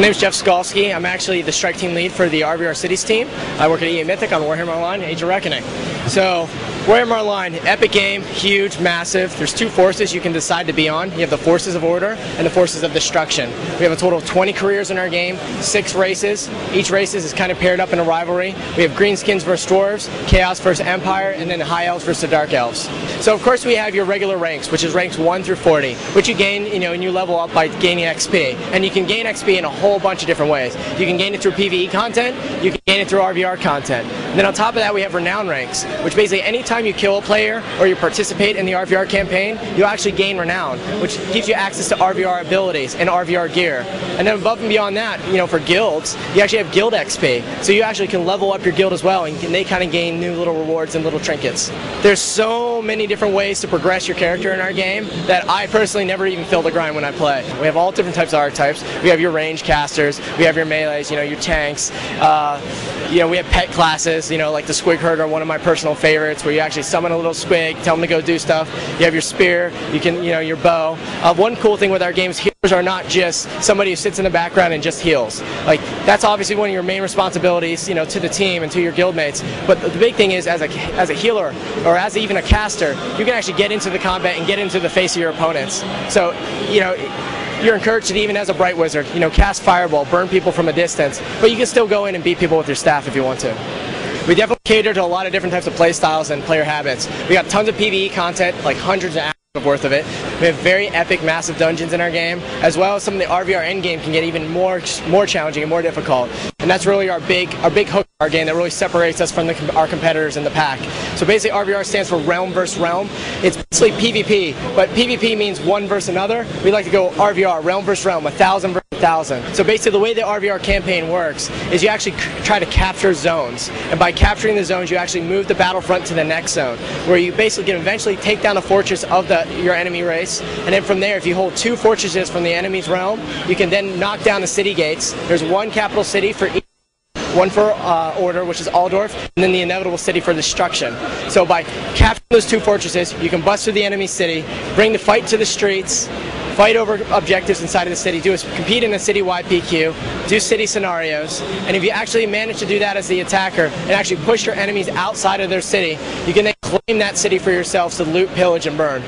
My name is Jeff Skalski. I'm actually the strike team lead for the RVR Cities team. I work at EA Mythic on Warhammer Online, Age of Reckoning. So, Warhammer Online, epic game, huge, massive. There's two forces you can decide to be on. You have the Forces of Order and the Forces of Destruction. We have a total of 20 careers in our game, 6 races. Each race is kind of paired up in a rivalry. We have Greenskins versus Dwarves, Chaos versus Empire, and then High Elves versus the Dark Elves. So of course we have your regular ranks, which is ranks 1 through 40, which you gain, and you level up by gaining XP. And you can gain XP in a whole bunch of different ways. You can gain it through PvE content, you can gain it through RVR content. And then on top of that we have Renown ranks, which basically anytime you kill a player or you participate in the RVR campaign, you actually gain Renown, which gives you access to RVR abilities and RVR gear. And then above and beyond that, for guilds, you actually have guild XP. So you actually can level up your guild as well, and they kind of gain new little rewards and little trinkets. There's so many different ways to progress your character in our game that I personally never even feel the grind when I play. We have all different types of archetypes. We have your range casters, we have your melees, your tanks, we have pet classes, like the Squig Herder, one of my personal favorites, where you actually summon a little squig, tell them to go do stuff. You have your spear, you can, your bow. One cool thing with our games, healers are not just somebody who sits in the background and just heals. Like, that's obviously one of your main responsibilities, to the team and to your guildmates. But the big thing is, as a healer, or as even a caster, you can actually get into the combat and get into the face of your opponents. So, you're encouraged to, even as a Bright Wizard, cast Fireball, burn people from a distance, but you can still go in and beat people with your staff if you want to. We definitely cater to a lot of different types of play styles and player habits. We got tons of PvE content, like hundreds of hours worth of it. We have very epic, massive dungeons in our game, as well as some of the RVR endgame can get even more challenging and more difficult. And that's really our big hook in our game that really separates us from our competitors in the pack. So basically RVR stands for Realm versus Realm. It's basically PvP, but PvP means one versus another. We like to go RVR, Realm versus Realm, 1,000 versus 1,000. So basically the way the RVR campaign works is you actually try to capture zones. And by capturing the zones, you actually move the battlefront to the next zone, where you basically can eventually take down the fortress of your enemy race. And then from there, if you hold 2 fortresses from the enemy's realm, you can then knock down the city gates. There's one capital city for each. One for Order, which is Aldorf, and then the inevitable city for Destruction. So by capturing those 2 fortresses, you can bust through the enemy city, bring the fight to the streets, fight over objectives inside of the city, compete in a citywide PQ, do city scenarios, and if you actually manage to do that as the attacker and actually push your enemies outside of their city, you can then claim that city for yourselves to loot, pillage, and burn.